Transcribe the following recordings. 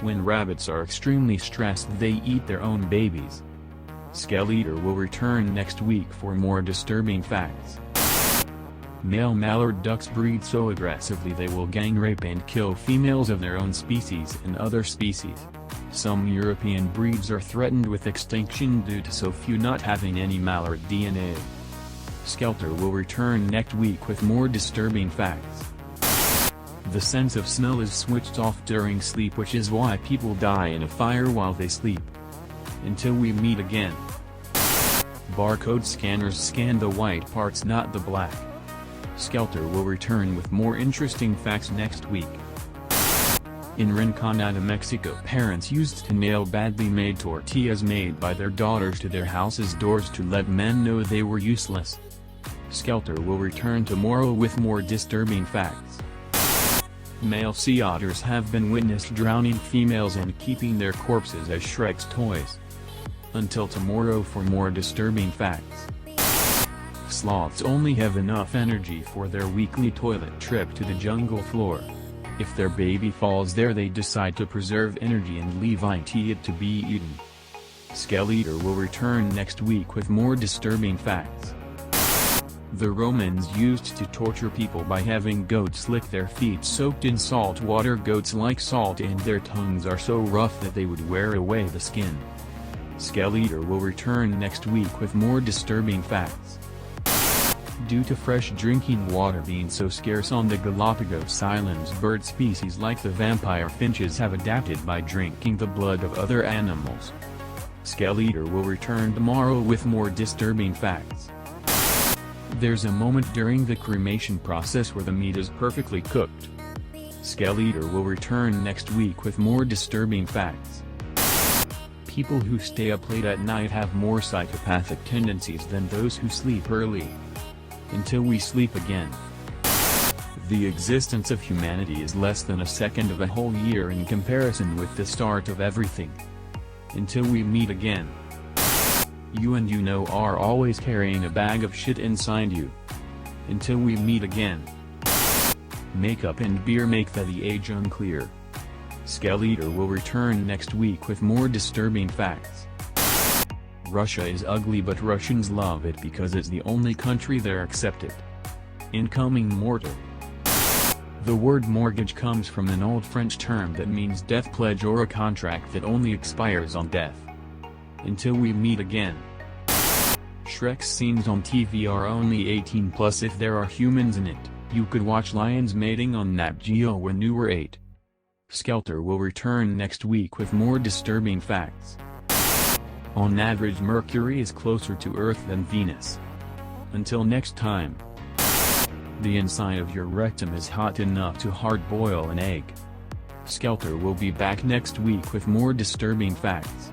When rabbits are extremely stressed, they eat their own babies. Skeletor will return next week for more disturbing facts. Male mallard ducks breed so aggressively they will gang rape and kill females of their own species and other species. Some European breeds are threatened with extinction due to so few not having any mallard DNA. Skeletor will return next week with more disturbing facts. The sense of smell is switched off during sleep, which is why people die in a fire while they sleep. Until we meet again. Barcode scanners scan the white parts, not the black. Skeletor will return with more interesting facts next week. In Rinconada, Mexico, parents used to nail badly made tortillas made by their daughters to their houses' doors to let men know they were useless. Skeletor will return tomorrow with more disturbing facts. Male sea otters have been witnessed drowning females and keeping their corpses as Shrek's toys. Until tomorrow for more disturbing facts. Sloths only have enough energy for their weekly toilet trip to the jungle floor. If their baby falls there, they decide to preserve energy and leave it to be eaten. Skeletor will return next week with more disturbing facts. The Romans used to torture people by having goats lick their feet soaked in salt water. Goats like salt and their tongues are so rough that they would wear away the skin. Skeletor will return next week with more disturbing facts. Due to fresh drinking water being so scarce on the Galapagos Islands, bird species like the vampire finches have adapted by drinking the blood of other animals. Skeletor will return tomorrow with more disturbing facts. There's a moment during the cremation process where the meat is perfectly cooked. Skeletor will return next week with more disturbing facts. People who stay up late at night have more psychopathic tendencies than those who sleep early. Until we sleep again. The existence of humanity is less than a second of a whole year in comparison with the start of everything. Until we meet again. You and you know are always carrying a bag of shit inside you. Until we meet again. Makeup and beer make the age unclear. Skeletor will return next week with more disturbing facts. Russia is ugly, but Russians love it because it's the only country they're accepted. Incoming mortal. The word mortgage comes from an old French term that means death pledge or a contract that only expires on death. Until we meet again. Shrek's scenes on TV are only 18+ if there are humans in it. You could watch lions mating on Nat Geo when you were 8. Skeletor will return next week with more disturbing facts. On average, Mercury is closer to Earth than Venus. Until next time. The inside of your rectum is hot enough to hard-boil an egg. Skeletor will be back next week with more disturbing facts.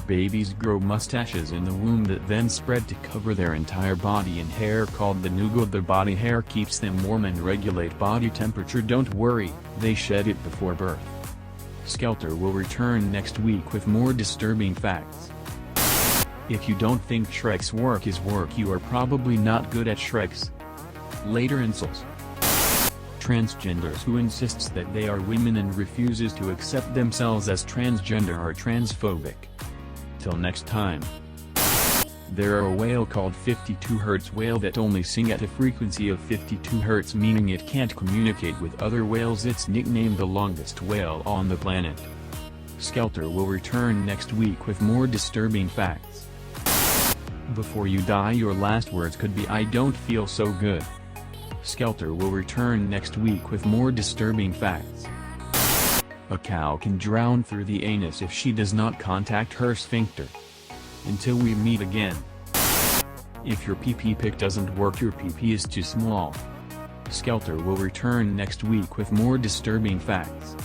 Babies grow mustaches in the womb that then spread to cover their entire body in hair called the nugo. The body hair keeps them warm and regulate body temperature. Don't worry, they shed it before birth. Skeletor will return next week with more disturbing facts. If you don't think Shrek's work is work, you are probably not good at Shrek's. Later insults. Transgenders who insists that they are women and refuses to accept themselves as transgender are transphobic. Till next time. There are a whale called 52 Hz whale that only sing at a frequency of 52 Hz, meaning it can't communicate with other whales. It's nicknamed the longest whale on the planet. Skeletor will return next week with more disturbing facts. Before you die, your last words could be "I don't feel so good." Skeletor will return next week with more disturbing facts. A cow can drown through the anus if she does not contact her sphincter. Until we meet again. If your pee-pee pick doesn't work, your pee-pee is too small. Skeletor will return next week with more disturbing facts.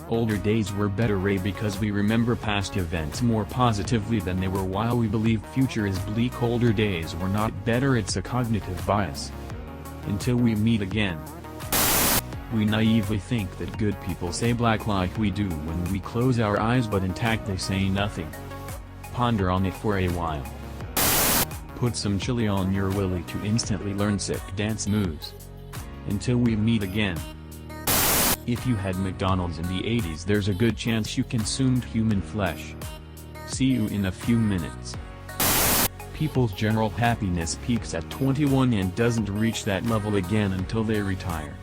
Older days were better, because we remember past events more positively than they were. While we believe future is bleak, older days were not better. It's a cognitive bias. Until we meet again. We naively think that good people say black like we do when we close our eyes, but intact they say nothing. Ponder on it for a while. Put some chili on your willy to instantly learn sick dance moves. Until we meet again. If you had McDonald's in the 80s, there's a good chance you consumed human flesh. See you in a few minutes. People's general happiness peaks at 21 and doesn't reach that level again until they retire.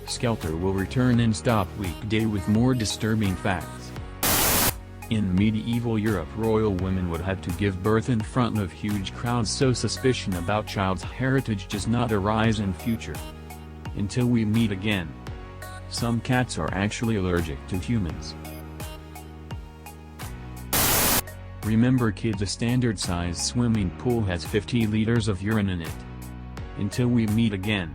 Skeletor will return and stop weekday with more disturbing facts. In medieval Europe, royal women would have to give birth in front of huge crowds, so suspicion about child's heritage does not arise in future. Until we meet again. Some cats are actually allergic to humans. Remember kids, a standard size swimming pool has 50 liters of urine in it. Until we meet again.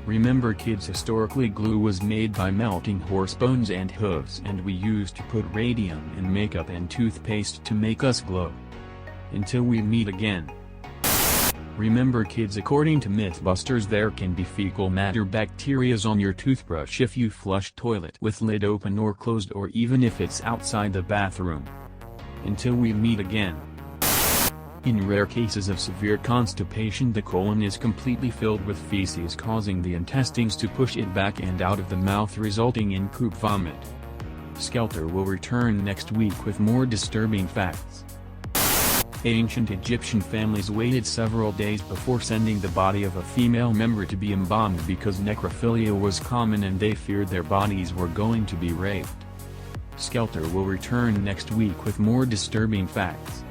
Remember kids, historically glue was made by melting horse bones and hooves, and we used to put radium in makeup and toothpaste to make us glow. Until we meet again. Remember kids, according to Mythbusters, there can be fecal matter bacteria on your toothbrush if you flush toilet with lid open or closed, or even if it's outside the bathroom. Until we meet again. In rare cases of severe constipation, the colon is completely filled with feces, causing the intestines to push it back and out of the mouth, resulting in poop vomit. Skeletor will return next week with more disturbing facts. Ancient Egyptian families waited several days before sending the body of a female member to be embalmed because necrophilia was common and they feared their bodies were going to be raped. Skeletor will return next week with more disturbing facts.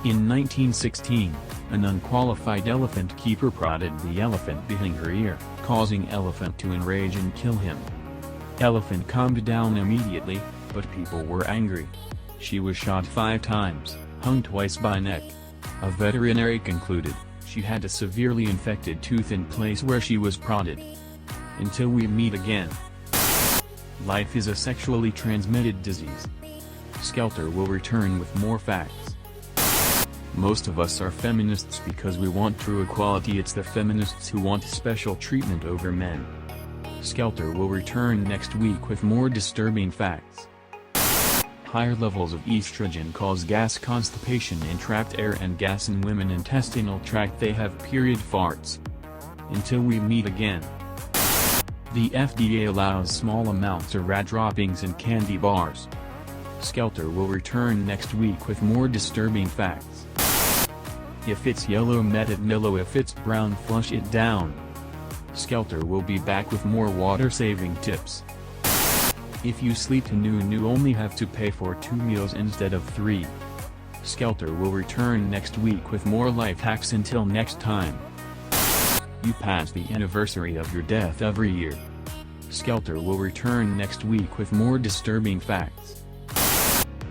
In 1916, an unqualified elephant keeper prodded the elephant behind her ear, causing elephant to enrage and kill him. Elephant calmed down immediately, but people were angry. She was shot 5 times, hung twice by neck. A veterinary concluded she had a severely infected tooth in place where she was prodded. Until we meet again. Life is a sexually transmitted disease. Skeletor will return with more facts. Most of us are feminists because we want true equality. It's the feminists who want special treatment over men. Skeletor will return next week with more disturbing facts. Higher levels of estrogen cause gas constipation and trapped air and gas in women's intestinal tract. They have period farts. Until we meet again. The FDA allows small amounts of rat droppings in candy bars. Skeletor will return next week with more disturbing facts. If it's yellow, met it mellow. If it's brown, flush it down. Skeletor will be back with more water-saving tips. If you sleep to noon, you only have to pay for 2 meals instead of 3. Skeletor will return next week with more life hacks. Until next time. You pass the anniversary of your death every year. Skeletor will return next week with more disturbing facts.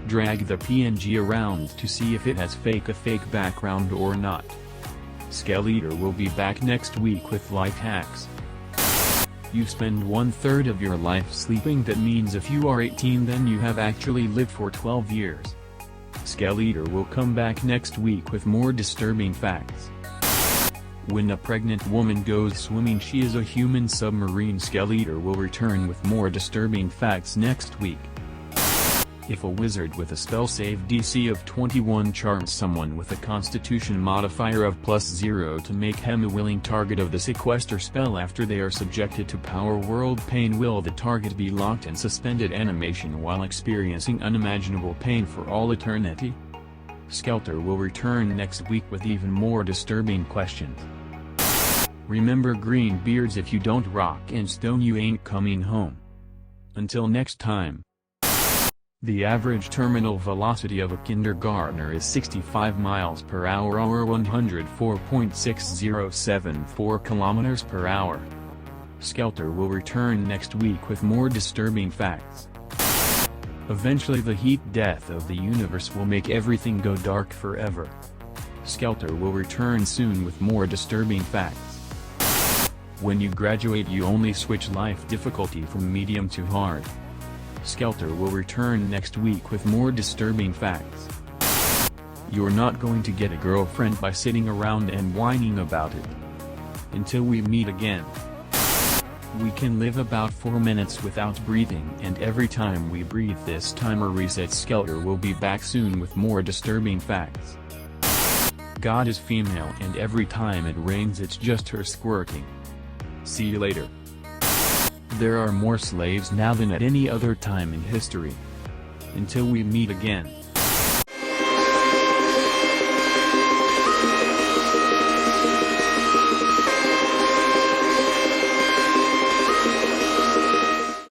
Drag the PNG around to see if it has a fake background or not. Skeletor will be back next week with life hacks. You spend 1/3 of your life sleeping. That means if you are 18, then you have actually lived for 12 years. Skeletor will come back next week with more disturbing facts. When a pregnant woman goes swimming, she is a human submarine. Skeletor will return with more disturbing facts next week. If a wizard with a spell save DC of 21 charms someone with a constitution modifier of +0 to make him a willing target of the sequester spell after they are subjected to power world pain, will the target be locked in suspended animation while experiencing unimaginable pain for all eternity? Skeletor will return next week with even more disturbing questions. Remember green beards, if you don't rock and stone you ain't coming home. Until next time. The average terminal velocity of a kindergartner is 65 miles per hour or 104.6074 kilometers per hour. Skeletor will return next week with more disturbing facts. Eventually the heat death of the universe will make everything go dark forever. Skeletor will return soon with more disturbing facts. When you graduate you only switch life difficulty from medium to hard. Skeletor will return next week with more disturbing facts. You're not going to get a girlfriend by sitting around and whining about it. Until we meet again. We can live about 4 minutes without breathing, and every time we breathe this timer resets. Skeletor will be back soon with more disturbing facts. God is female and every time it rains it's just her squirting. See you later. There are more slaves now than at any other time in history. Until we meet again.